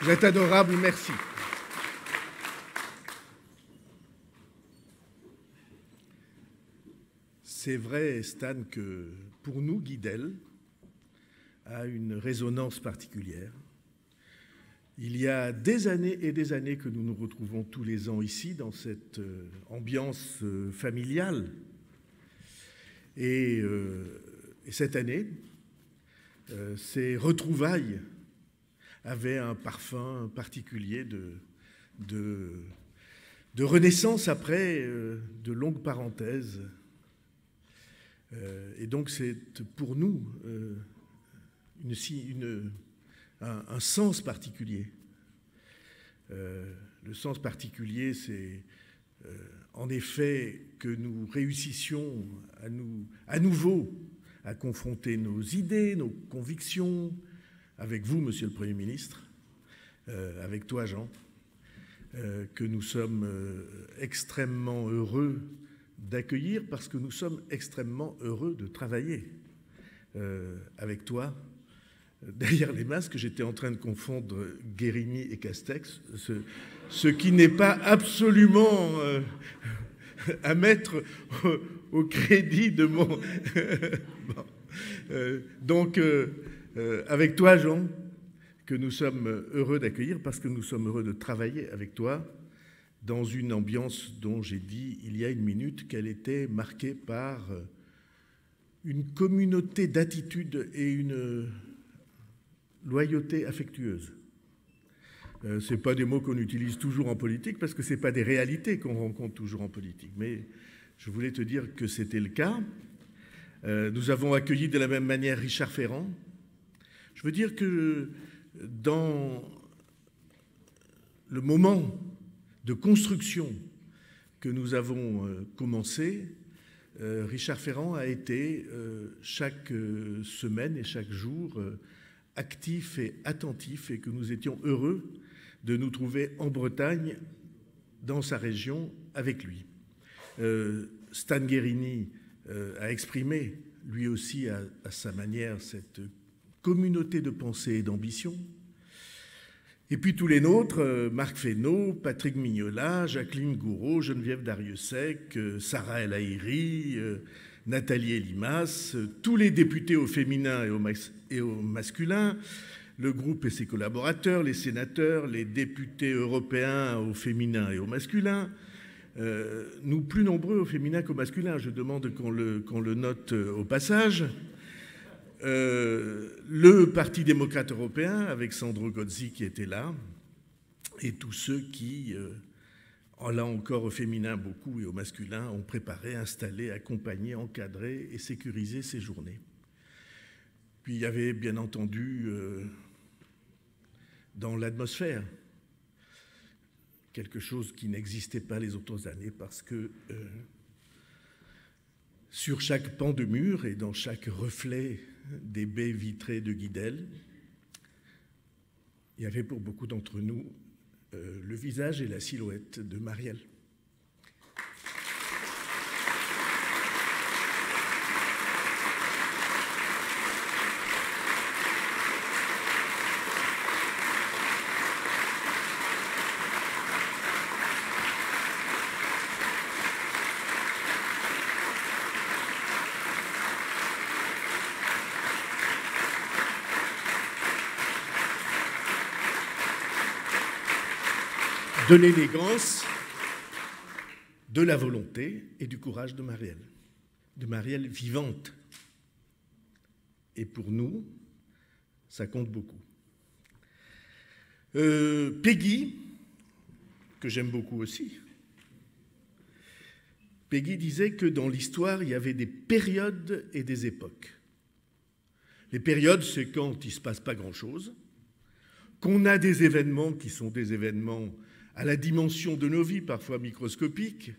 Vous êtes adorable, merci. C'est vrai, Stan, que pour nous, Guidel a une résonance particulière. Il y a des années et des années que nous nous retrouvons tous les ans ici, dans cette ambiance familiale. Et cette année, ces retrouvailles avaient un parfum particulier de renaissance après de longues parenthèses. Et donc c'est pour nous un sens particulier. Le sens particulier, c'est en effet que nous réussissions à nouveau à confronter nos idées, nos convictions, avec vous, Monsieur le Premier ministre, avec toi, Jean, que nous sommes extrêmement heureux d'accueillir parce que nous sommes extrêmement heureux de travailler avec toi. Derrière les masques, j'étais en train de confondre Guérini et Castex, ce qui n'est pas absolument à mettre au crédit de mon... Bon. Donc, avec toi, Jean, que nous sommes heureux d'accueillir parce que nous sommes heureux de travailler avec toi dans une ambiance dont j'ai dit il y a une minute qu'elle était marquée par une communauté d'attitude et une loyauté affectueuse. Ce n'est pas des mots qu'on utilise toujours en politique parce que ce n'est pas des réalités qu'on rencontre toujours en politique. Mais je voulais te dire que c'était le cas. Nous avons accueilli de la même manière Richard Ferrand. Je veux dire que dans le moment de construction que nous avons commencé, Richard Ferrand a été chaque semaine et chaque jour actif et attentif et que nous étions heureux de nous trouver en Bretagne, dans sa région, avec lui. Stan Guérini a exprimé, lui aussi, à sa manière, cette communauté de pensée et d'ambition. Et puis tous les nôtres, Marc Fesneau, Patrick Mignola, Jacqueline Gouraud, Geneviève Dariussec, Sarah El Haïry, Nathalie Elimas, tous les députés au féminin et au masculin, le groupe et ses collaborateurs, les sénateurs, les députés européens au féminin et au masculin, nous plus nombreux au féminin qu'au masculin, je demande qu'on le note au passage, le Parti démocrate européen avec Sandro Gozzi qui était là, et tous ceux qui, là encore au féminin beaucoup et au masculin, ont préparé, installé, accompagné, encadré et sécurisé ces journées. Puis il y avait bien entendu dans l'atmosphère quelque chose qui n'existait pas les autres années parce que sur chaque pan de mur et dans chaque reflet des baies vitrées de Guidel, il y avait pour beaucoup d'entre nous le visage et la silhouette de Marielle. De l'élégance, de la volonté et du courage de Marielle vivante. Et pour nous, ça compte beaucoup. Peggy, que j'aime beaucoup aussi, Peggy disait que dans l'histoire, il y avait des périodes et des époques. Les périodes, c'est quand il ne se passe pas grand-chose, qu'on a des événements qui sont des événements à la dimension de nos vies, parfois microscopiques.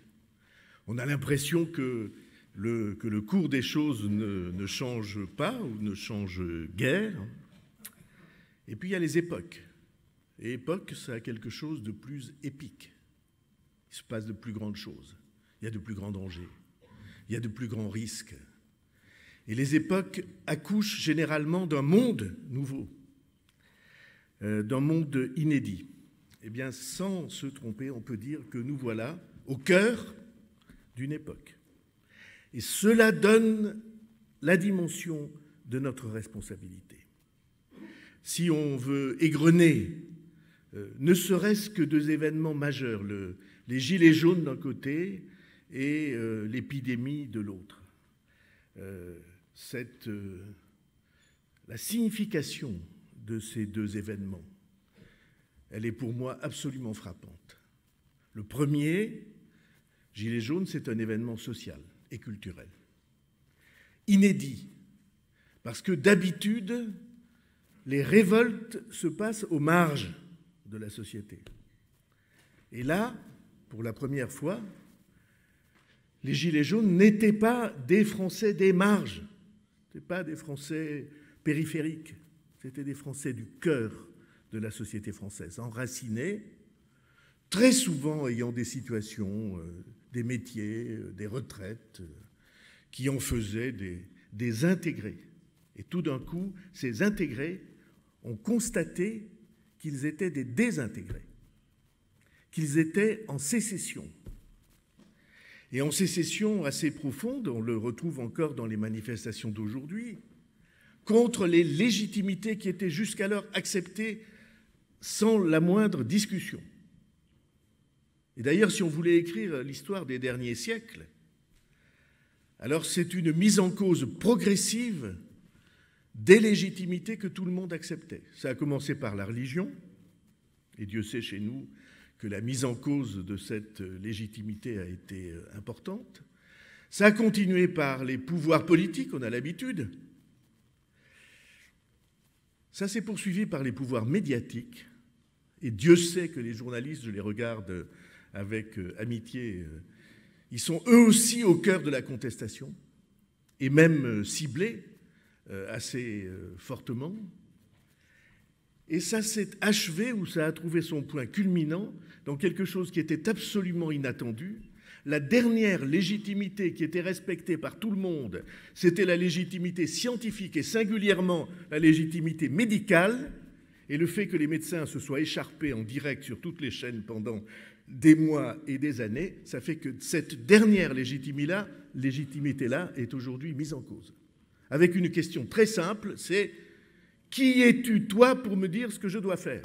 On a l'impression que le cours des choses ne change pas ou ne change guère. Et puis il y a les époques. Et époque, ça a quelque chose de plus épique. Il se passe de plus grandes choses. Il y a de plus grands dangers. Il y a de plus grands risques. Et les époques accouchent généralement d'un monde nouveau. d'un monde inédit. Eh bien, sans se tromper, on peut dire que nous voilà au cœur d'une époque. Et cela donne la dimension de notre responsabilité. Si on veut égrener, ne serait-ce que deux événements majeurs, les gilets jaunes d'un côté et l'épidémie de l'autre, la signification de ces deux événements, elle est pour moi absolument frappante. Le premier, gilets jaunes, c'est un événement social et culturel, inédit, parce que d'habitude, les révoltes se passent aux marges de la société. Et là, pour la première fois, les gilets jaunes n'étaient pas des Français des marges, ce n'étaient pas des Français périphériques, c'était des Français du cœur de la société française, enracinés, très souvent ayant des situations, des métiers, des retraites, qui en faisaient des intégrés. Et tout d'un coup, ces intégrés ont constaté qu'ils étaient des désintégrés, qu'ils étaient en sécession. Et en sécession assez profonde, on le retrouve encore dans les manifestations d'aujourd'hui, contre les légitimités qui étaient jusqu'alors acceptées sans la moindre discussion. Et d'ailleurs, si on voulait écrire l'histoire des derniers siècles, alors c'est une mise en cause progressive des légitimités que tout le monde acceptait. Ça a commencé par la religion, et Dieu sait chez nous que la mise en cause de cette légitimité a été importante. Ça a continué par les pouvoirs politiques, on a l'habitude. Ça s'est poursuivi par les pouvoirs médiatiques, et Dieu sait que les journalistes, je les regarde avec amitié, ils sont eux aussi au cœur de la contestation, et même ciblés assez fortement. Et ça s'est achevé, ou ça a trouvé son point culminant, dans quelque chose qui était absolument inattendu. La dernière légitimité qui était respectée par tout le monde, c'était la légitimité scientifique et singulièrement la légitimité médicale. Et le fait que les médecins se soient écharpés en direct sur toutes les chaînes pendant des mois et des années, ça fait que cette dernière légitimité-là est aujourd'hui mise en cause. Avec une question très simple, c'est « Qui es-tu, toi, pour me dire ce que je dois faire ?»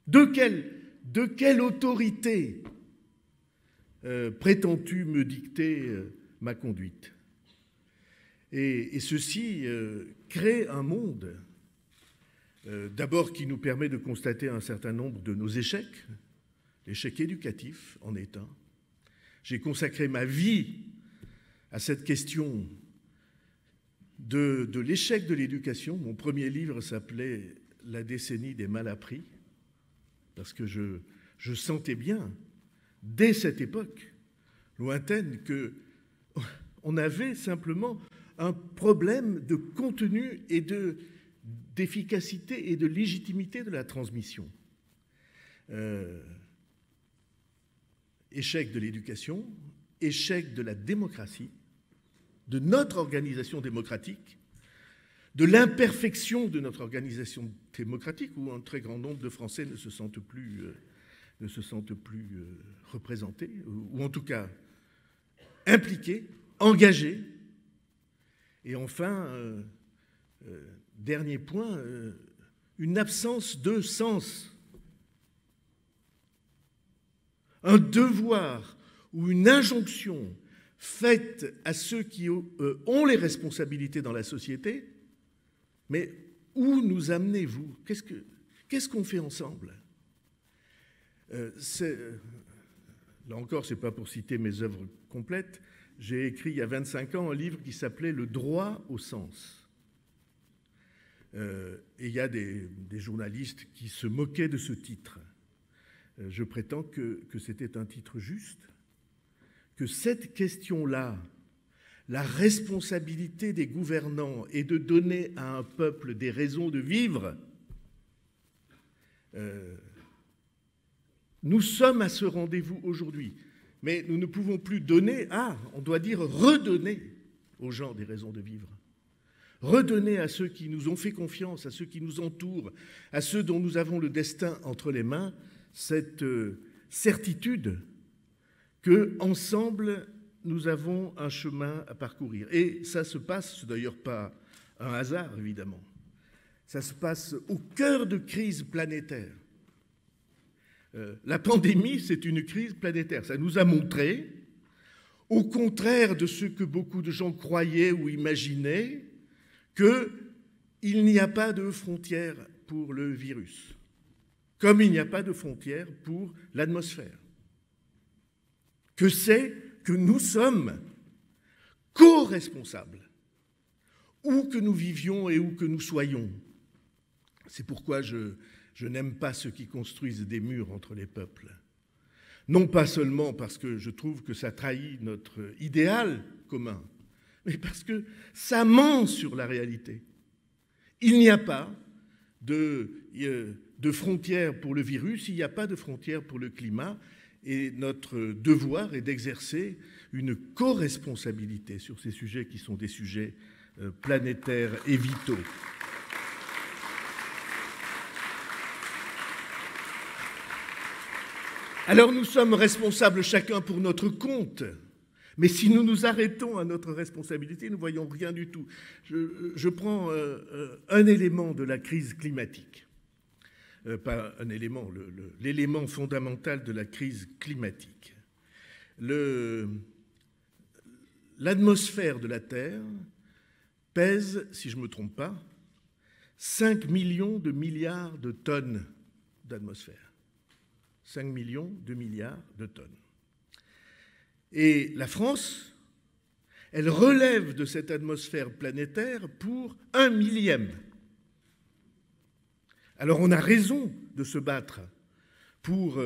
De quelle autorité prétends-tu me dicter ma conduite ? Et ceci crée un monde, d'abord qui nous permet de constater un certain nombre de nos échecs. L'échec éducatif en est un. J'ai consacré ma vie à cette question de l'échec de l'éducation. Mon premier livre s'appelait « La décennie des mal appris », parce que je sentais bien, dès cette époque lointaine, qu'on avait simplement un problème de contenu et d'efficacité et de légitimité de la transmission. Échec de l'éducation, échec de la démocratie, de notre organisation démocratique, de l'imperfection de notre organisation démocratique, où un très grand nombre de Français ne se sentent plus représentés, ou en tout cas impliqués, engagés. Et enfin, dernier point, une absence de sens. Un devoir ou une injonction faite à ceux qui ont les responsabilités dans la société, mais où nous amenez-vous ? Qu'est-ce qu'on fait ensemble ? Là encore, ce n'est pas pour citer mes œuvres complètes, j'ai écrit il y a 25 ans un livre qui s'appelait « Le droit au sens ». Et il y a des journalistes qui se moquaient de ce titre. Je prétends que c'était un titre juste, que cette question-là, la responsabilité des gouvernants est de donner à un peuple des raisons de vivre. Nous sommes à ce rendez-vous aujourd'hui, mais nous ne pouvons plus donner, on doit dire redonner aux gens des raisons de vivre. redonner à ceux qui nous ont fait confiance, à ceux qui nous entourent, à ceux dont nous avons le destin entre les mains, cette certitude qu'ensemble, nous avons un chemin à parcourir. Et ça se passe, c'est d'ailleurs pas un hasard, évidemment, ça se passe au cœur de crises planétaires. La pandémie, c'est une crise planétaire. Ça nous a montré, au contraire de ce que beaucoup de gens croyaient ou imaginaient, qu'il n'y a pas de frontières pour le virus, comme il n'y a pas de frontières pour l'atmosphère. Que c'est que nous sommes co-responsables, où que nous vivions et où que nous soyons. C'est pourquoi je n'aime pas ceux qui construisent des murs entre les peuples. Non pas seulement parce que je trouve que ça trahit notre idéal commun, mais parce que ça ment sur la réalité. Il n'y a pas de frontières pour le virus, il n'y a pas de frontières pour le climat, et notre devoir est d'exercer une co-responsabilité sur ces sujets qui sont des sujets planétaires et vitaux. Alors nous sommes responsables chacun pour notre compte, mais si nous nous arrêtons à notre responsabilité, nous ne voyons rien du tout. Je prends un élément de la crise climatique, pas un élément, l'élément fondamental de la crise climatique. L'atmosphère de la Terre pèse, si je ne me trompe pas, 5 millions de milliards de tonnes d'atmosphère. 5 millions de milliards de tonnes. Et la France, elle relève de cette atmosphère planétaire pour 1 millième. Alors on a raison de se battre pour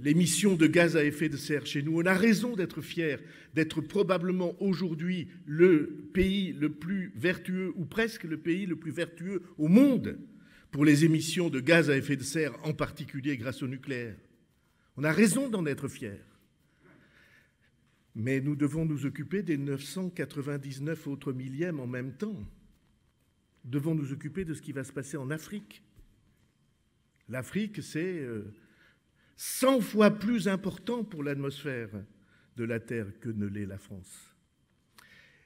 l'émission de gaz à effet de serre chez nous. On a raison d'être fiers, d'être probablement aujourd'hui le pays le plus vertueux, ou presque le pays le plus vertueux au monde, pour les émissions de gaz à effet de serre, en particulier grâce au nucléaire. On a raison d'en être fiers. Mais nous devons nous occuper des 999 autres millièmes en même temps. Nous devons nous occuper de ce qui va se passer en Afrique. L'Afrique, c'est 100 fois plus important pour l'atmosphère de la Terre que ne l'est la France.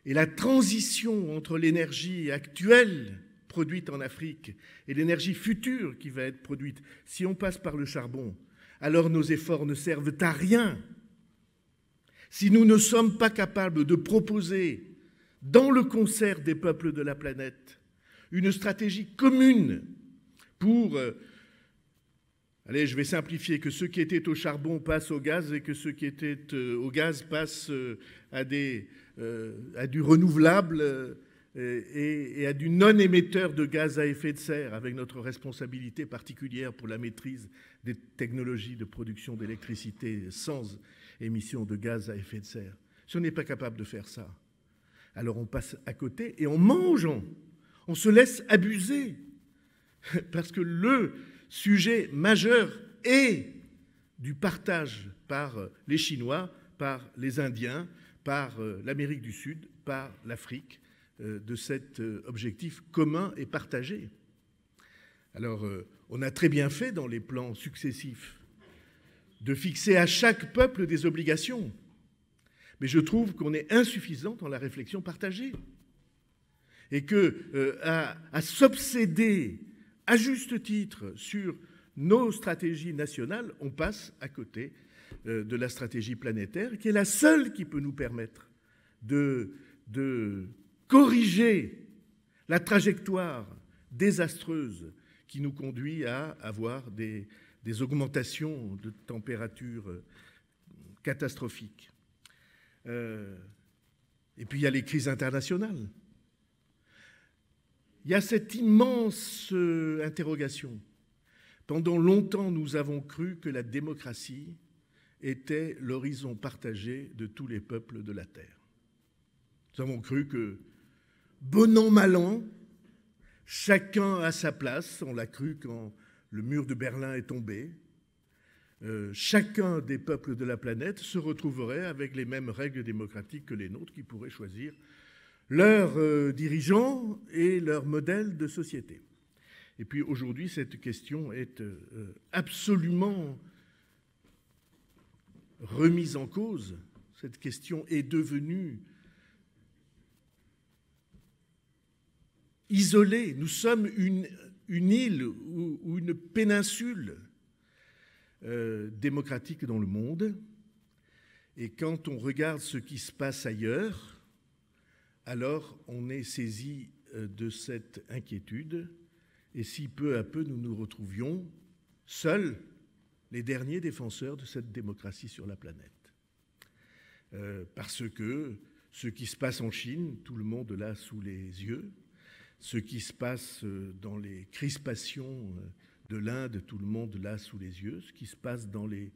Et la transition entre l'énergie actuelle produite en Afrique et l'énergie future qui va être produite, si on passe par le charbon, alors nos efforts ne servent à rien. Si nous ne sommes pas capables de proposer, dans le concert des peuples de la planète, une stratégie commune pour, allez, je vais simplifier, que ceux qui étaient au charbon passent au gaz et que ceux qui étaient au gaz passent à du renouvelable et à du non-émetteur de gaz à effet de serre, avec notre responsabilité particulière pour la maîtrise des technologies de production d'électricité sans émission de gaz à effet de serre. Si on n'est pas capable de faire ça, alors on passe à côté et en mangeant, on se laisse abuser. Parce que le sujet majeur est du partage par les Chinois, par les Indiens, par l'Amérique du Sud, par l'Afrique, de cet objectif commun et partagé. Alors, on a très bien fait dans les plans successifs de fixer à chaque peuple des obligations, mais je trouve qu'on est insuffisant dans la réflexion partagée et qu'à s'obséder à juste titre sur nos stratégies nationales, on passe à côté de la stratégie planétaire, qui est la seule qui peut nous permettre de corriger la trajectoire désastreuse qui nous conduit à avoir des augmentations de température catastrophiques. Et puis il y a les crises internationales. Il y a cette immense interrogation. Pendant longtemps, nous avons cru que la démocratie était l'horizon partagé de tous les peuples de la Terre. Nous avons cru que, bon an, mal an, chacun à sa place. On l'a cru quand le mur de Berlin est tombé. Chacun des peuples de la planète se retrouverait avec les mêmes règles démocratiques que les nôtres, qui pourraient choisir leurs dirigeants et leur modèle de société. Et puis aujourd'hui, cette question est absolument remise en cause. Cette question est devenue isolée. Nous sommes une île ou une péninsule démocratique dans le monde. Et quand on regarde ce qui se passe ailleurs, alors on est saisi de cette inquiétude. Et si peu à peu nous nous retrouvions seuls, les derniers défenseurs de cette démocratie sur la planète. Parce que ce qui se passe en Chine, tout le monde l'a sous les yeux. Ce qui se passe dans les crispations de l'Inde, tout le monde l'a sous les yeux. Ce qui se passe dans les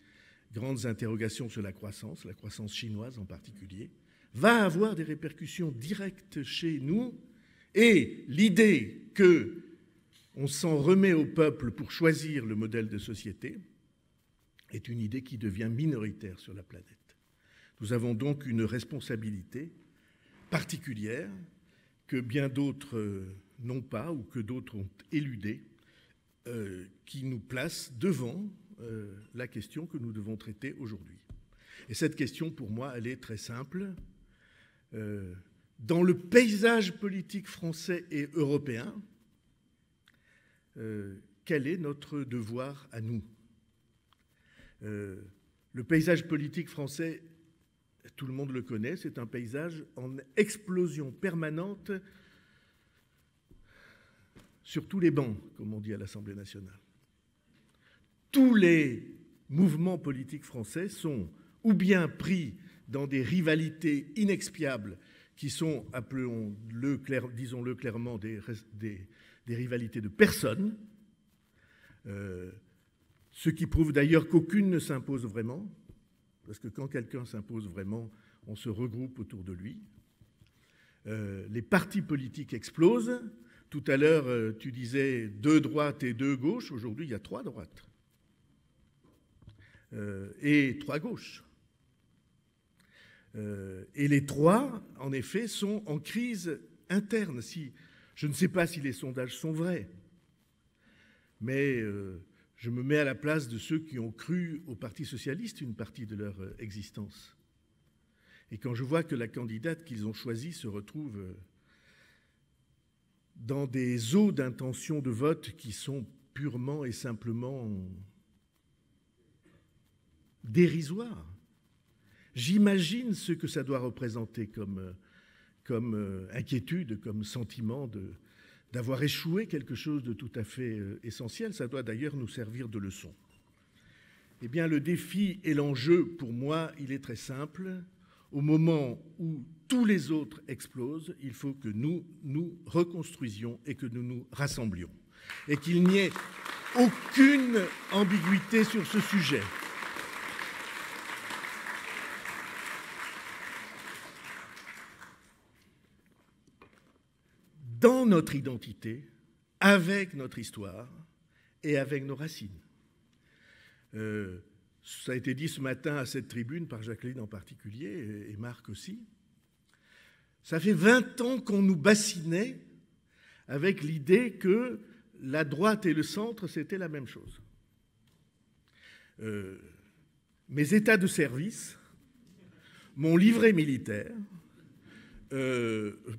grandes interrogations sur la croissance chinoise en particulier, va avoir des répercussions directes chez nous. Et l'idée qu'on s'en remet au peuple pour choisir le modèle de société est une idée qui devient minoritaire sur la planète. Nous avons donc une responsabilité particulière que bien d'autres n'ont pas ou que d'autres ont éludée, qui nous place devant la question que nous devons traiter aujourd'hui. Et cette question, pour moi, elle est très simple. Dans le paysage politique français et européen, quel est notre devoir à nous ? Le paysage politique français, tout le monde le connaît, c'est un paysage en explosion permanente sur tous les bancs, comme on dit à l'Assemblée nationale. Tous les mouvements politiques français sont ou bien pris dans des rivalités inexpiables qui sont, disons-le clairement, des rivalités de personnes, ce qui prouve d'ailleurs qu'aucune ne s'impose vraiment, parce que quand quelqu'un s'impose vraiment, on se regroupe autour de lui. Les partis politiques explosent. Tout à l'heure, tu disais 2 droites et 2 gauches. Aujourd'hui, il y a 3 droites et 3 gauches. Et les 3, en effet, sont en crise interne. Je ne sais pas si les sondages sont vrais, mais je me mets à la place de ceux qui ont cru au Parti socialiste une partie de leur existence. Et quand je vois que la candidate qu'ils ont choisie se retrouve dans des eaux d'intention de vote qui sont purement et simplement dérisoires, j'imagine ce que ça doit représenter comme inquiétude, comme sentiment d'avoir échoué quelque chose de tout à fait essentiel. Ça doit d'ailleurs nous servir de leçon. Eh bien, le défi et l'enjeu, pour moi, il est très simple. Au moment où tous les autres explosent, il faut que nous nous reconstruisions et que nous nous rassemblions. Et qu'il n'y ait aucune ambiguïté sur ce sujet. Dans notre identité, avec notre histoire et avec nos racines. Ça a été dit ce matin à cette tribune par Jacqueline en particulier et Marc aussi. Ça fait 20 ans qu'on nous bassinait avec l'idée que la droite et le centre, c'était la même chose. Mes états de service, mon livret militaire,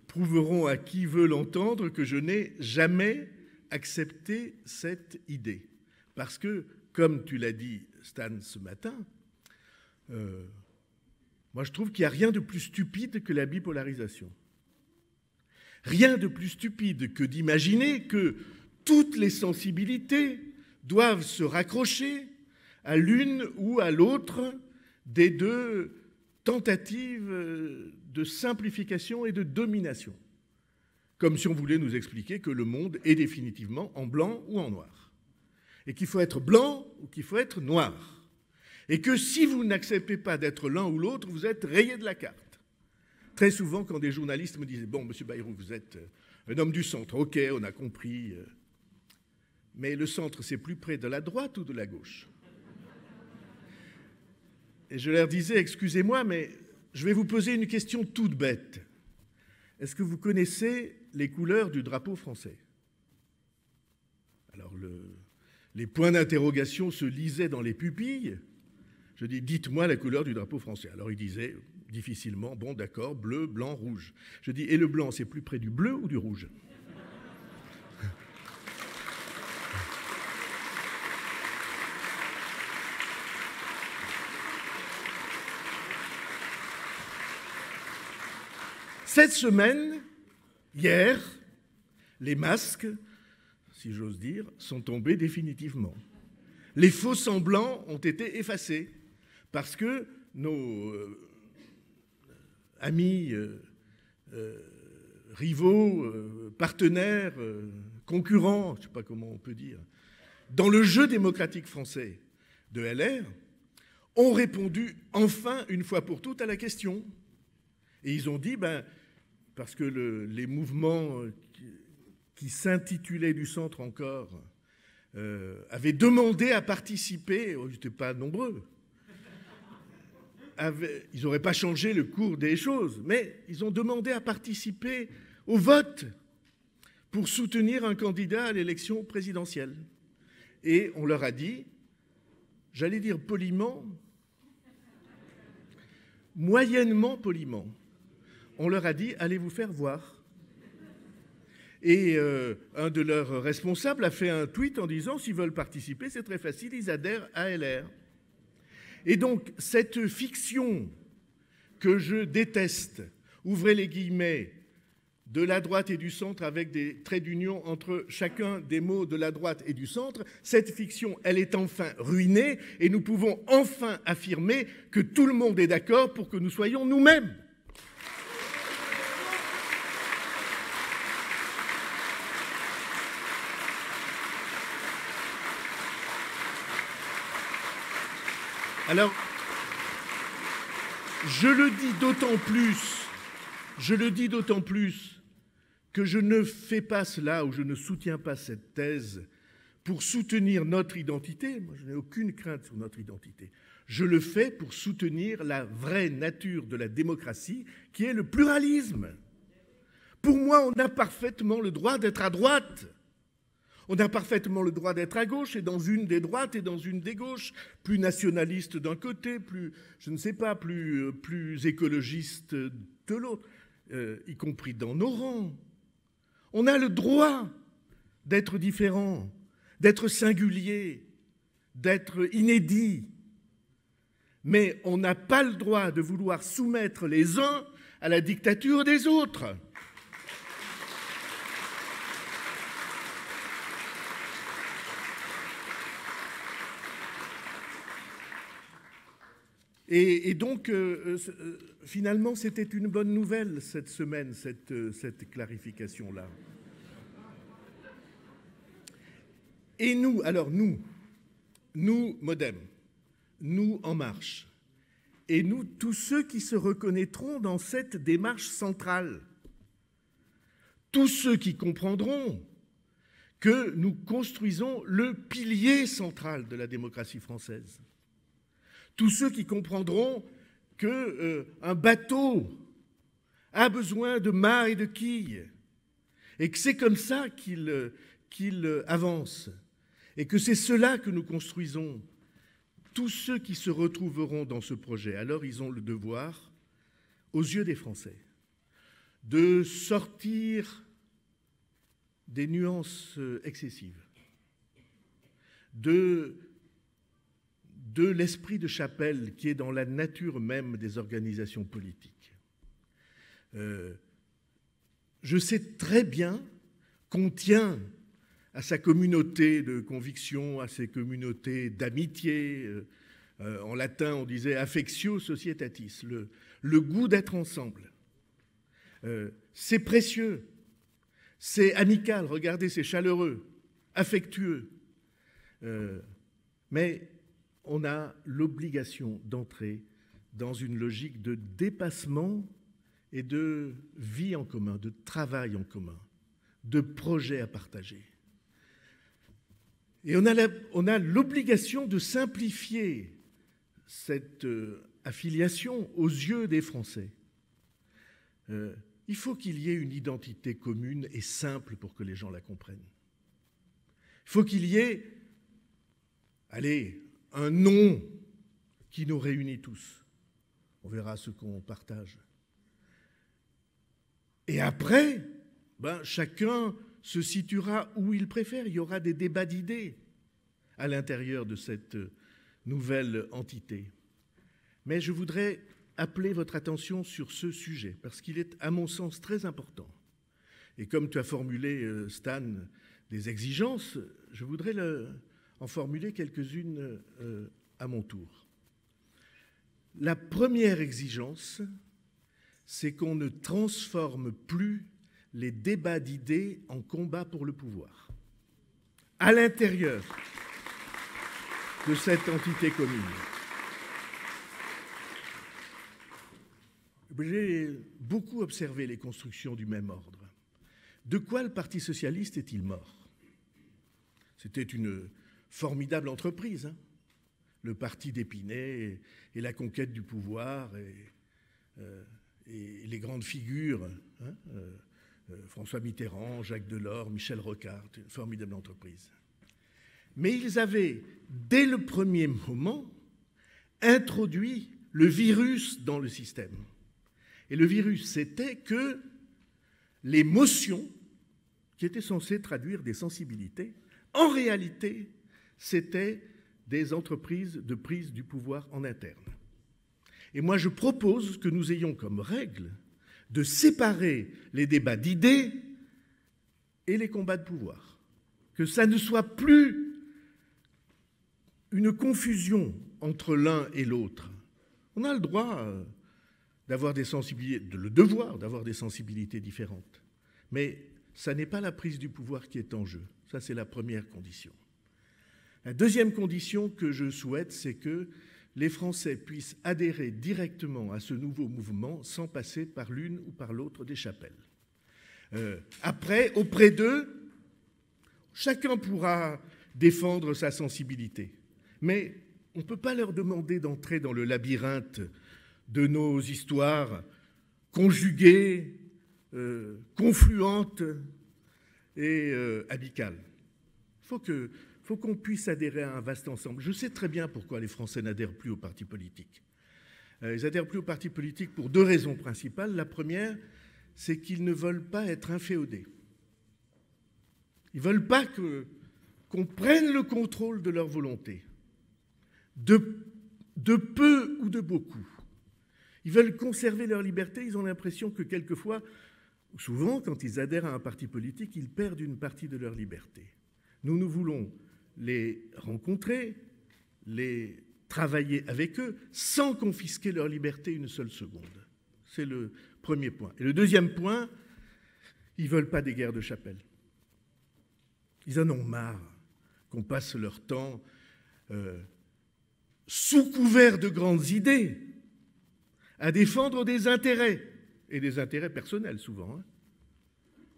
prouveront à qui veut l'entendre que je n'ai jamais accepté cette idée. Parce que, comme tu l'as dit, Stan, ce matin, moi je trouve qu'il n'y a rien de plus stupide que la bipolarisation. Rien de plus stupide que d'imaginer que toutes les sensibilités doivent se raccrocher à l'une ou à l'autre des 2 tentatives de simplification et de domination, comme si on voulait nous expliquer que le monde est définitivement en blanc ou en noir, et qu'il faut être blanc ou qu'il faut être noir, et que si vous n'acceptez pas d'être l'un ou l'autre, vous êtes rayé de la carte. Très souvent, quand des journalistes me disaient « Bon, monsieur Bayrou, vous êtes un homme du centre, ok, on a compris, mais le centre, c'est plus près de la droite ou de la gauche ?» Et je leur disais, excusez-moi, mais je vais vous poser une question toute bête. est-ce que vous connaissez les couleurs du drapeau français? Alors, les points d'interrogation se lisaient dans les pupilles. Je dis, dites-moi la couleur du drapeau français. Alors, il disait difficilement, bon, d'accord, bleu, blanc, rouge. Je dis, et le blanc, c'est plus près du bleu ou du rouge? Cette semaine, hier, les masques, si j'ose dire, sont tombés définitivement. Les faux semblants ont été effacés parce que nos amis, rivaux, partenaires, concurrents, je ne sais pas comment on peut dire, dans le jeu démocratique français de LR, ont répondu enfin, une fois pour toutes, à la question. Et ils ont dit, parce que les mouvements qui s'intitulaient du centre encore avaient demandé à participer, ils n'étaient pas nombreux, ils n'auraient pas changé le cours des choses, mais ils ont demandé à participer au vote pour soutenir un candidat à l'élection présidentielle. Et on leur a dit, j'allais dire poliment, moyennement poliment, on leur a dit, allez vous faire voir. Et un de leurs responsables a fait un tweet en disant, s'ils veulent participer, c'est très facile, ils adhèrent à LR. Et donc, cette fiction que je déteste, ouvrez les guillemets, de la droite et du centre avec des traits d'union entre chacun des mots de la droite et du centre, cette fiction, elle est enfin ruinée et nous pouvons enfin affirmer que tout le monde est d'accord pour que nous soyons nous-mêmes. Alors, je le dis d'autant plus que je ne fais pas cela ou je ne soutiens pas cette thèse pour soutenir notre identité. Moi, je n'ai aucune crainte sur notre identité. Je le fais pour soutenir la vraie nature de la démocratie, qui est le pluralisme. Pour moi, on a parfaitement le droit d'être à droite. On a parfaitement le droit d'être à gauche et dans une des droites et dans une des gauches, plus nationaliste d'un côté, plus, je ne sais pas, plus écologiste de l'autre, y compris dans nos rangs. On a le droit d'être différent, d'être singulier, d'être inédit. Mais on n'a pas le droit de vouloir soumettre les uns à la dictature des autres. Et donc, finalement, c'était une bonne nouvelle cette semaine, cette clarification-là. Et nous, alors nous, MoDem, nous En Marche, et nous, tous ceux qui se reconnaîtront dans cette démarche centrale, tous ceux qui comprendront que nous construisons le pilier central de la démocratie française, tous ceux qui comprendront qu'un bateau a besoin de mâts et de quilles, et que c'est comme ça qu'il avance, et que c'est cela que nous construisons. Tous ceux qui se retrouveront dans ce projet, alors ils ont le devoir, aux yeux des Français, de sortir des nuances excessives, de l'esprit de chapelle qui est dans la nature même des organisations politiques. Je sais très bien qu'on tient à sa communauté de conviction, à ses communautés d'amitié. En latin, on disait « affectio societatis », le goût d'être ensemble. C'est précieux, c'est amical, regardez, c'est chaleureux, affectueux. Mais on a l'obligation d'entrer dans une logique de dépassement et de vie en commun, de travail en commun, de projet à partager. Et on a l'obligation de simplifier cette affiliation aux yeux des Français. il faut qu'il y ait une identité commune et simple pour que les gens la comprennent. Il faut qu'il y ait, allez, un nom qui nous réunit tous. On verra ce qu'on partage. Et après, chacun se situera où il préfère. Il y aura des débats d'idées à l'intérieur de cette nouvelle entité. Mais je voudrais appeler votre attention sur ce sujet, parce qu'il est, à mon sens, très important. Et comme tu as formulé, Stan, des exigences, je voudrais en formuler quelques-unes à mon tour. La première exigence, c'est qu'on ne transforme plus les débats d'idées en combat pour le pouvoir. À l'intérieur de cette entité commune. J'ai beaucoup observé les constructions du même ordre. De quoi le Parti socialiste est-il mort? C'était une formidable entreprise, hein, le parti d'Épinay et la conquête du pouvoir et les grandes figures, hein, François Mitterrand, Jacques Delors, Michel Rocard, une formidable entreprise. Mais ils avaient, dès le premier moment, introduit le virus dans le système. Et le virus, c'était que l'émotion, qui était censée traduire des sensibilités, en réalité, c'était des entreprises de prise du pouvoir en interne. Et moi, je propose que nous ayons comme règle de séparer les débats d'idées et les combats de pouvoir. Que ça ne soit plus une confusion entre l'un et l'autre. On a le droit d'avoir des sensibilités, le devoir d'avoir des sensibilités différentes. Mais ça n'est pas la prise du pouvoir qui est en jeu. Ça, c'est la première condition. La deuxième condition que je souhaite, c'est que les Français puissent adhérer directement à ce nouveau mouvement sans passer par l'une ou par l'autre des chapelles. Après, auprès d'eux, chacun pourra défendre sa sensibilité. Mais on ne peut pas leur demander d'entrer dans le labyrinthe de nos histoires conjuguées, confluentes et amicales. Il faut qu'on puisse adhérer à un vaste ensemble. Je sais très bien pourquoi les Français n'adhèrent plus aux partis politiques. Ils n'adhèrent plus aux partis politiques pour deux raisons principales. La première, c'est qu'ils ne veulent pas être inféodés. Ils ne veulent pas qu'on prenne le contrôle de leur volonté, de peu ou de beaucoup. Ils veulent conserver leur liberté. Ils ont l'impression que quelquefois, souvent, quand ils adhèrent à un parti politique, ils perdent une partie de leur liberté. Nous voulons les rencontrer, les travailler avec eux, sans confisquer leur liberté une seule seconde. C'est le premier point. Et le deuxième point, ils ne veulent pas des guerres de chapelle. Ils en ont marre qu'on passe leur temps sous couvert de grandes idées à défendre des intérêts, et des intérêts personnels souvent.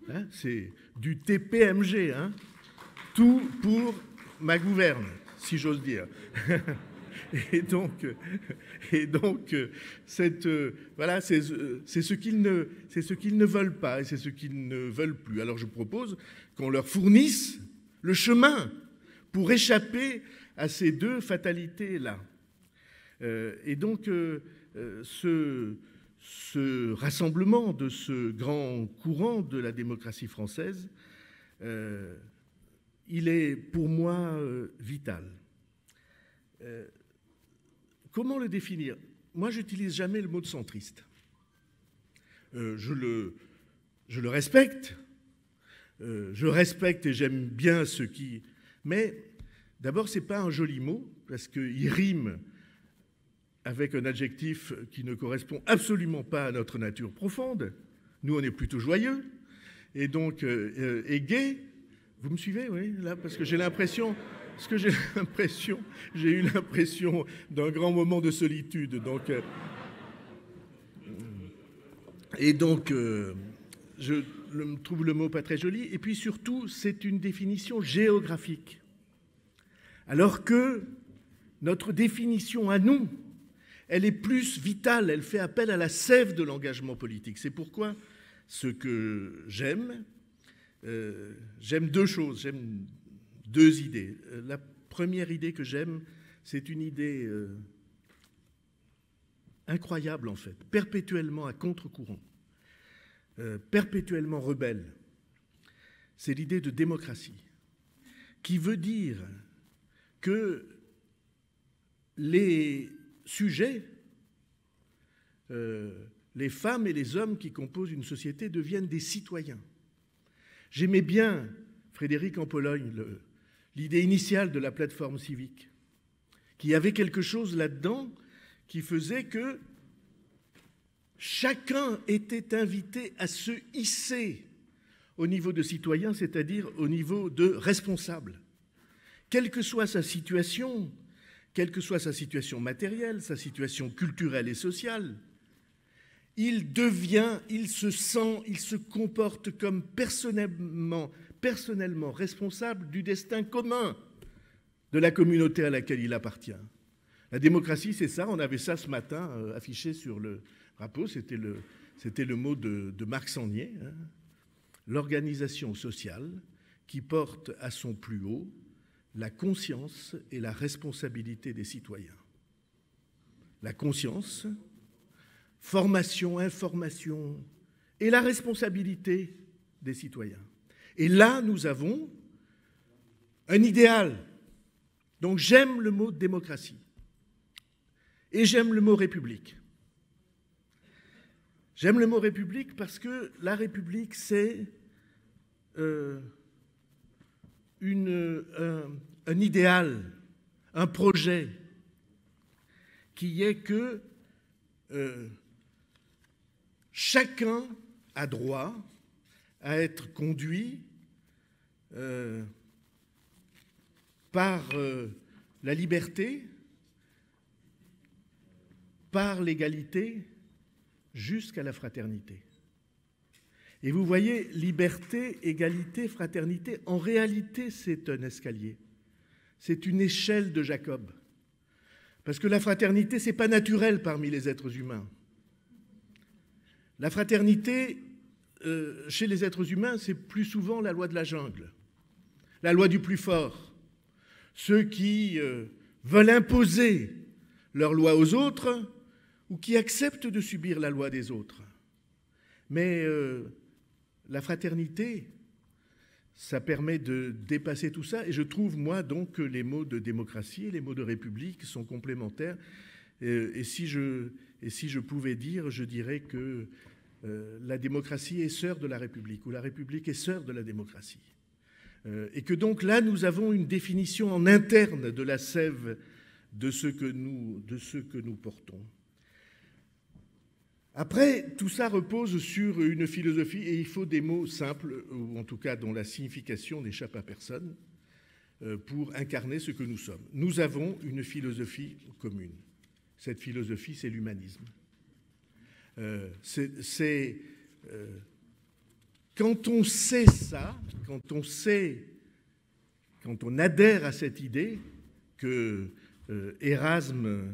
Hein, c'est du TPMG, hein, tout pour ma gouverne, si j'ose dire. Et donc voilà, c'est ce qu'ils ne veulent pas et c'est ce qu'ils ne veulent plus. Alors je propose qu'on leur fournisse le chemin pour échapper à ces deux fatalités-là. Et donc ce rassemblement de ce grand courant de la démocratie française, il est pour moi vital. Comment le définir? Moi, je n'utilise jamais le mot de centriste. Je le respecte. Je respecte et j'aime bien ce qui... Mais d'abord, ce n'est pas un joli mot, parce qu'il rime avec un adjectif qui ne correspond absolument pas à notre nature profonde. Nous, on est plutôt joyeux, et donc, et gai. Vous me suivez, oui, là, parce que j'ai eu l'impression d'un grand moment de solitude. Donc, je trouve le mot pas très joli. Et puis surtout, c'est une définition géographique. Alors que notre définition à nous, elle est plus vitale, elle fait appel à la sève de l'engagement politique. C'est pourquoi ce que j'aime, j'aime deux choses, j'aime deux idées. La première idée que j'aime, c'est une idée incroyable en fait, perpétuellement à contre-courant, perpétuellement rebelle. C'est l'idée de démocratie, qui veut dire que les sujets, les femmes et les hommes qui composent une société deviennent des citoyens. J'aimais bien, Frédéric en Pologne, l'idée initiale de la plateforme civique, qui avait quelque chose là-dedans qui faisait que chacun était invité à se hisser au niveau de citoyen, c'est-à-dire au niveau de responsable. Quelle que soit sa situation matérielle, sa situation culturelle et sociale, il devient, il se sent, il se comporte comme personnellement responsable du destin commun de la communauté à laquelle il appartient. La démocratie, c'est ça. On avait ça ce matin affiché sur le drapeau. C'était le mot de Marc Sangnier. Hein. L'organisation sociale qui porte à son plus haut la conscience et la responsabilité des citoyens. La conscience, formation, information et la responsabilité des citoyens. Et là, nous avons un idéal. Donc j'aime le mot démocratie et j'aime le mot république. J'aime le mot république parce que la république, c'est un idéal, un projet qui est que chacun a droit à être conduit par la liberté, par l'égalité, jusqu'à la fraternité. Et vous voyez, liberté, égalité, fraternité, en réalité, c'est un escalier. C'est une échelle de Jacob. Parce que la fraternité, ce n'est pas naturel parmi les êtres humains. La fraternité, chez les êtres humains, c'est plus souvent la loi de la jungle, la loi du plus fort. Ceux qui veulent imposer leur loi aux autres ou qui acceptent de subir la loi des autres. Mais la fraternité, ça permet de dépasser tout ça. Et je trouve, moi, donc, que les mots de démocratie et les mots de république sont complémentaires. Et si je pouvais dire, je dirais que la démocratie est sœur de la République, ou la République est sœur de la démocratie. Et que donc là, nous avons une définition en interne de la sève de ce que nous portons. Après, tout ça repose sur une philosophie, et il faut des mots simples, ou en tout cas dont la signification n'échappe à personne, pour incarner ce que nous sommes. Nous avons une philosophie commune. Cette philosophie, c'est l'humanisme. Quand on sait ça, quand on adhère à cette idée que Érasme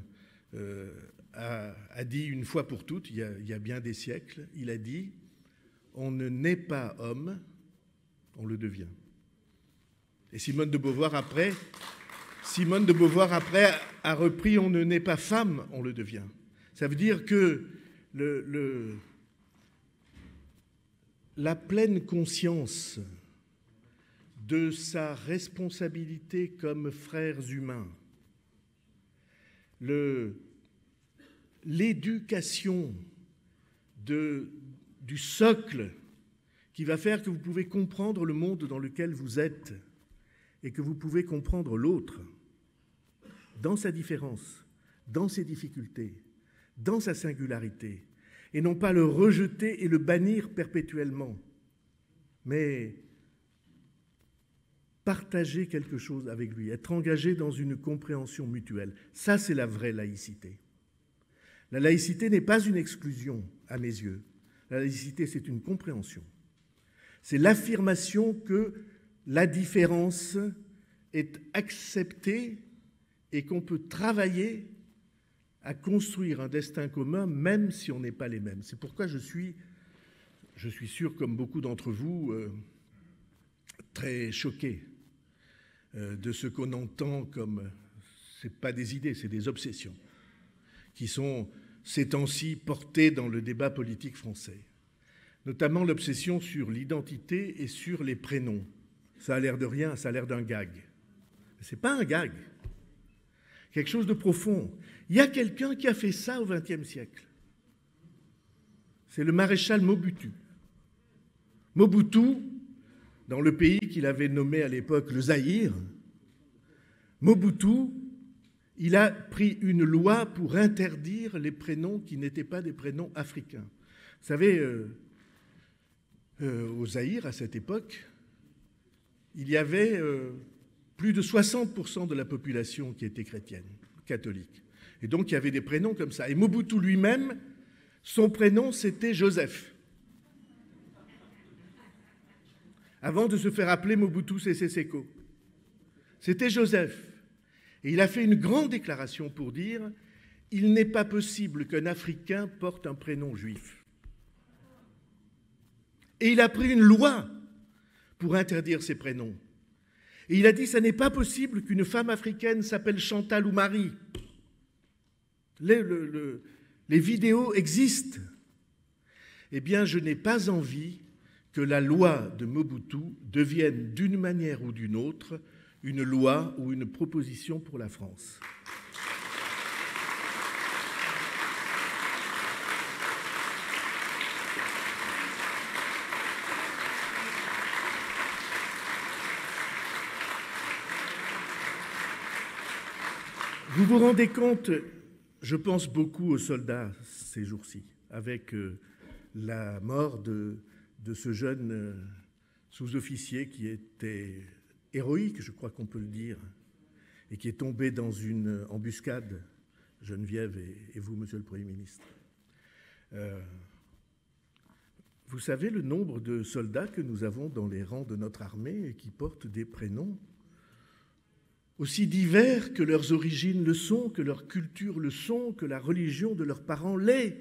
a dit une fois pour toutes, il y a bien des siècles, il a dit « On ne naît pas homme, on le devient ». Et Simone de Beauvoir, après, a repris « On ne naît pas femme, on le devient ». Ça veut dire que la pleine conscience de sa responsabilité comme frères humains, l'éducation du socle qui va faire que vous pouvez comprendre le monde dans lequel vous êtes et que vous pouvez comprendre l'autre dans sa différence, dans ses difficultés, dans sa singularité, et non pas le rejeter et le bannir perpétuellement, mais partager quelque chose avec lui, être engagé dans une compréhension mutuelle. Ça, c'est la vraie laïcité. La laïcité n'est pas une exclusion, à mes yeux. La laïcité, c'est une compréhension. C'est l'affirmation que la différence est acceptée et qu'on peut travailler à construire un destin commun, même si on n'est pas les mêmes. C'est pourquoi je suis je suis sûr, comme beaucoup d'entre vous, très choqué de ce qu'on entend comme, ce n'est pas des idées, c'est des obsessions, qui sont ces temps-ci portées dans le débat politique français. Notamment l'obsession sur l'identité et sur les prénoms. Ça a l'air de rien, ça a l'air d'un gag. Ce n'est pas un gag. Quelque chose de profond. Il y a quelqu'un qui a fait ça au XXe siècle. C'est le maréchal Mobutu. Mobutu, dans le pays qu'il avait nommé à l'époque le Zaïre, Mobutu, il a pris une loi pour interdire les prénoms qui n'étaient pas des prénoms africains. Vous savez, au Zaïre, à cette époque, il y avait plus de 60% de la population qui était chrétienne, catholique. Et donc, il y avait des prénoms comme ça. Et Mobutu lui-même, son prénom, c'était Joseph. Avant de se faire appeler Mobutu Sese Seko. C'était Joseph. Et il a fait une grande déclaration pour dire « Il n'est pas possible qu'un Africain porte un prénom juif ». Et il a pris une loi pour interdire ces prénoms. Et il a dit « Ça n'est pas possible qu'une femme africaine s'appelle Chantal ou Marie ». Les vidéos existent. Eh bien, je n'ai pas envie que la loi de Mobutu devienne d'une manière ou d'une autre une loi ou une proposition pour la France. Vous vous rendez compte, je pense beaucoup aux soldats ces jours-ci, avec la mort de ce jeune sous-officier qui était héroïque, je crois qu'on peut le dire, et qui est tombé dans une embuscade, Geneviève et vous, Monsieur le Premier ministre. Vous savez le nombre de soldats que nous avons dans les rangs de notre armée et qui portent des prénoms aussi divers que leurs origines le sont, que leur culture le sont, que la religion de leurs parents l'est.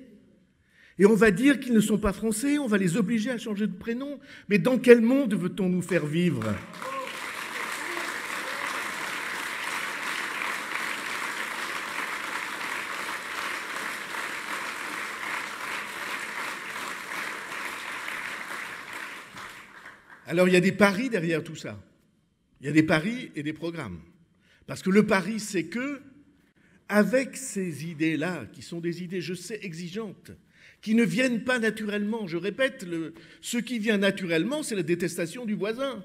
Et on va dire qu'ils ne sont pas français, on va les obliger à changer de prénom. Mais dans quel monde veut-on nous faire vivre ? Alors il y a des paris derrière tout ça. Il y a des paris et des programmes. Parce que le pari, c'est que, avec ces idées-là, qui sont des idées, je sais, exigeantes, qui ne viennent pas naturellement, je répète, ce qui vient naturellement, c'est la détestation du voisin.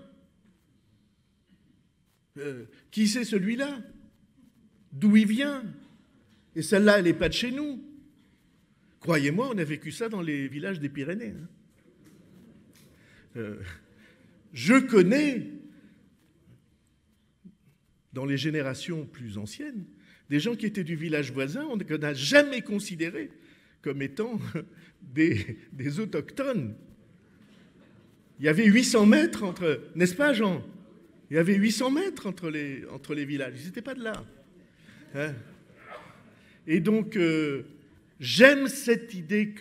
Qui c'est celui-là? D'où il vient? Et celle-là, elle n'est pas de chez nous. Croyez-moi, on a vécu ça dans les villages des Pyrénées. Je connais, dans les générations plus anciennes, des gens qui étaient du village voisin, on n'a jamais considéré comme étant des autochtones. Il y avait 800 mètres entre... N'est-ce pas, Jean? Il y avait 800 mètres entre les villages. Ils n'étaient pas de là. Hein? Et donc, j'aime cette idée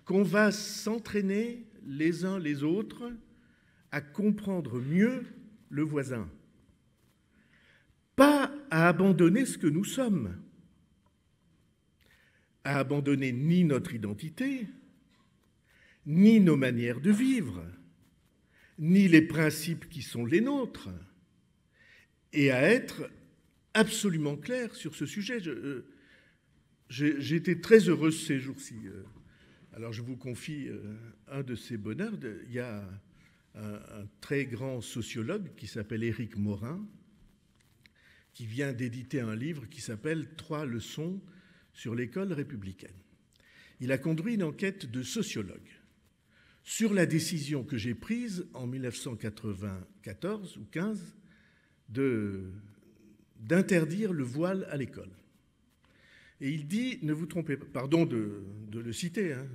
qu'on va s'entraîner les uns les autres à comprendre mieux le voisin. Pas à abandonner ce que nous sommes, à abandonner ni notre identité, ni nos manières de vivre, ni les principes qui sont les nôtres, et à être absolument clair sur ce sujet. J'ai été très heureux ces jours-ci. Alors je vous confie un de ces bonheurs. Il y a un très grand sociologue qui s'appelle Éric Morin, qui vient d'éditer un livre qui s'appelle « 3 leçons sur l'école républicaine ». Il a conduit une enquête de sociologue sur la décision que j'ai prise en 1994 ou 15 d'interdire le voile à l'école. Et il dit, ne vous trompez pas, pardon de le citer, hein,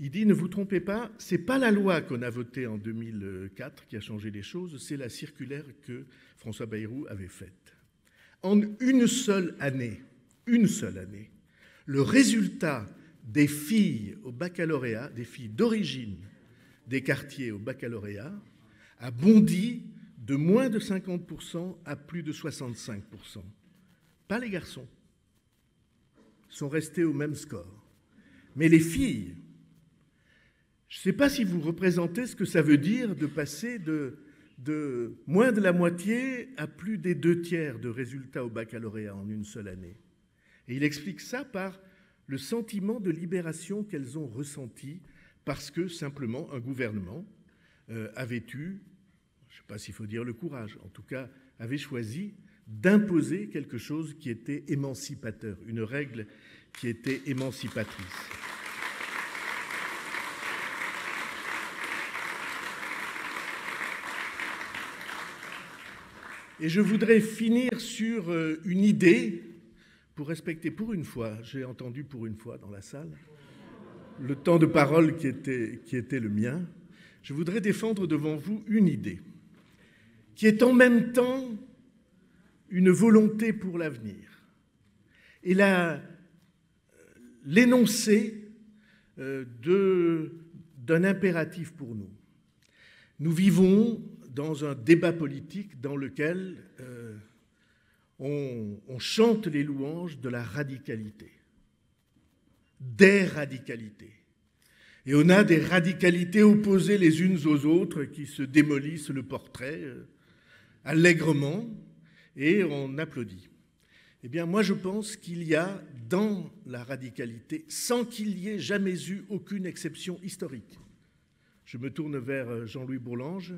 il dit, ne vous trompez pas, ce n'est pas la loi qu'on a votée en 2004 qui a changé les choses, c'est la circulaire que François Bayrou avait faite. En une seule année, le résultat des filles au baccalauréat, des filles d'origine des quartiers au baccalauréat, a bondi de moins de 50% à plus de 65%. Pas les garçons, sont restés au même score. Mais les filles, je ne sais pas si vous représentez ce que ça veut dire de passer de moins de la moitié à plus des 2/3 de résultats au baccalauréat en une seule année. Et il explique ça par le sentiment de libération qu'elles ont ressenti parce que simplement un gouvernement avait eu, je ne sais pas s'il faut dire le courage, en tout cas avait choisi d'imposer quelque chose qui était émancipateur, une règle qui était émancipatrice. Et je voudrais finir sur une idée, pour respecter pour une fois, j'ai entendu pour une fois dans la salle, le temps de parole qui était le mien. Je voudrais défendre devant vous une idée, qui est en même temps une volonté pour l'avenir, et l'énoncé d'un impératif pour nous. Nous vivons dans un débat politique dans lequel on chante les louanges de la radicalité, des radicalités. Et on a des radicalités opposées les unes aux autres qui se démolissent le portrait allègrement et on applaudit. Eh bien, moi, je pense qu'il y a dans la radicalité, sans qu'il y ait jamais eu aucune exception historique. Je me tourne vers Jean-Louis Bourlange.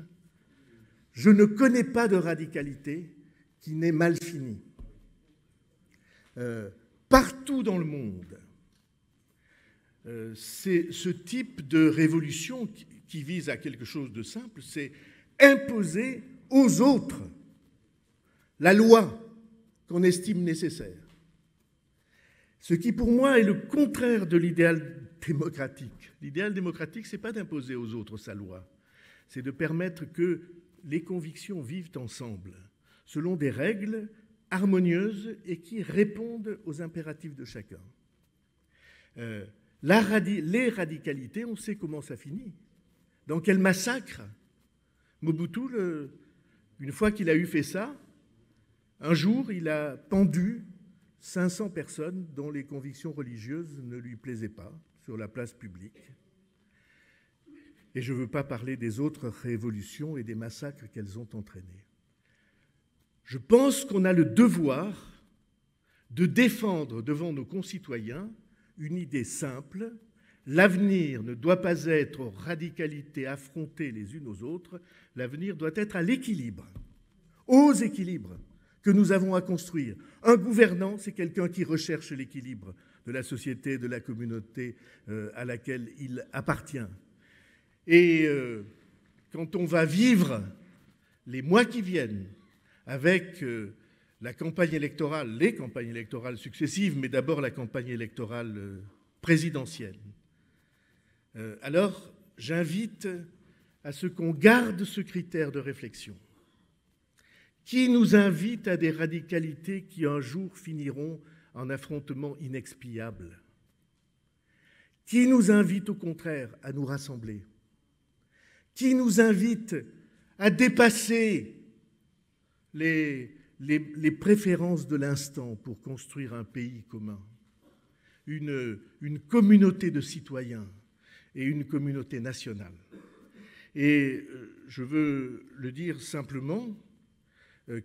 Je ne connais pas de radicalité qui n'ait mal fini. Partout dans le monde, c'est ce type de révolution qui vise à quelque chose de simple, c'est imposer aux autres la loi qu'on estime nécessaire. Ce qui, pour moi, est le contraire de l'idéal démocratique. L'idéal démocratique, ce n'est pas d'imposer aux autres sa loi, c'est de permettre que les convictions vivent ensemble, selon des règles harmonieuses et qui répondent aux impératifs de chacun. Les radicalités, on sait comment ça finit. Dans quel massacre Mobutu, une fois qu'il a eu fait ça, un jour, il a pendu 500 personnes dont les convictions religieuses ne lui plaisaient pas sur la place publique. Et je ne veux pas parler des autres révolutions et des massacres qu'elles ont entraînés. Je pense qu'on a le devoir de défendre devant nos concitoyens une idée simple. L'avenir ne doit pas être aux radicalités affrontées les unes aux autres, l'avenir doit être à l'équilibre, aux équilibres que nous avons à construire. Un gouvernant, c'est quelqu'un qui recherche l'équilibre de la société, de la communauté à laquelle il appartient. Et quand on va vivre les mois qui viennent avec la campagne électorale, les campagnes électorales successives, mais d'abord la campagne électorale présidentielle, alors j'invite à ce qu'on garde ce critère de réflexion qui nous invite à des radicalités qui un jour finiront en affrontements inexpiables, qui nous invite au contraire à nous rassembler, qui nous invite à dépasser les préférences de l'instant pour construire un pays commun, une communauté de citoyens et une communauté nationale. Et je veux le dire simplement,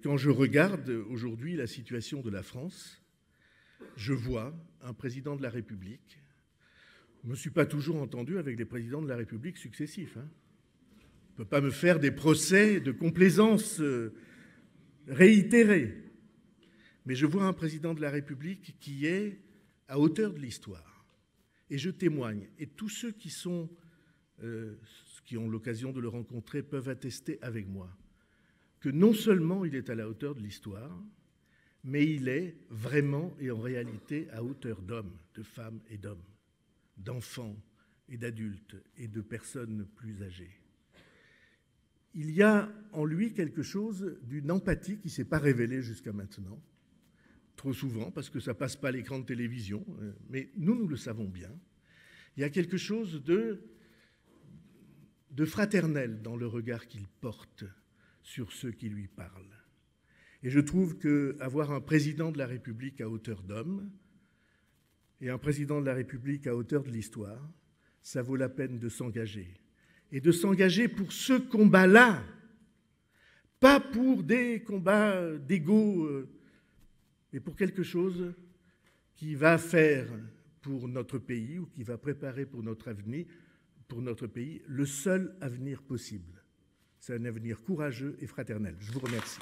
quand je regarde aujourd'hui la situation de la France, je vois un président de la République. Je ne me suis pas toujours entendu avec les présidents de la République successifs. Je ne peux pas me faire des procès de complaisance réitérés. Mais je vois un président de la République qui est à hauteur de l'histoire. Et je témoigne, et tous ceux qui ont l'occasion de le rencontrer peuvent attester avec moi, que non seulement il est à la hauteur de l'histoire, mais il est vraiment et en réalité à hauteur d'hommes, de femmes et d'hommes, d'enfants et d'adultes et de personnes plus âgées. Il y a en lui quelque chose d'une empathie qui ne s'est pas révélée jusqu'à maintenant, trop souvent, parce que ça ne passe pas à l'écran de télévision, mais nous le savons bien. Il y a quelque chose de fraternel dans le regard qu'il porte sur ceux qui lui parlent. Et je trouve qu'avoir un président de la République à hauteur d'homme et un président de la République à hauteur de l'histoire, ça vaut la peine de s'engager. Et de s'engager pour ce combat-là, pas pour des combats d'ego, mais pour quelque chose qui va faire pour notre pays ou qui va préparer pour notre avenir, pour notre pays, le seul avenir possible. C'est un avenir courageux et fraternel. Je vous remercie.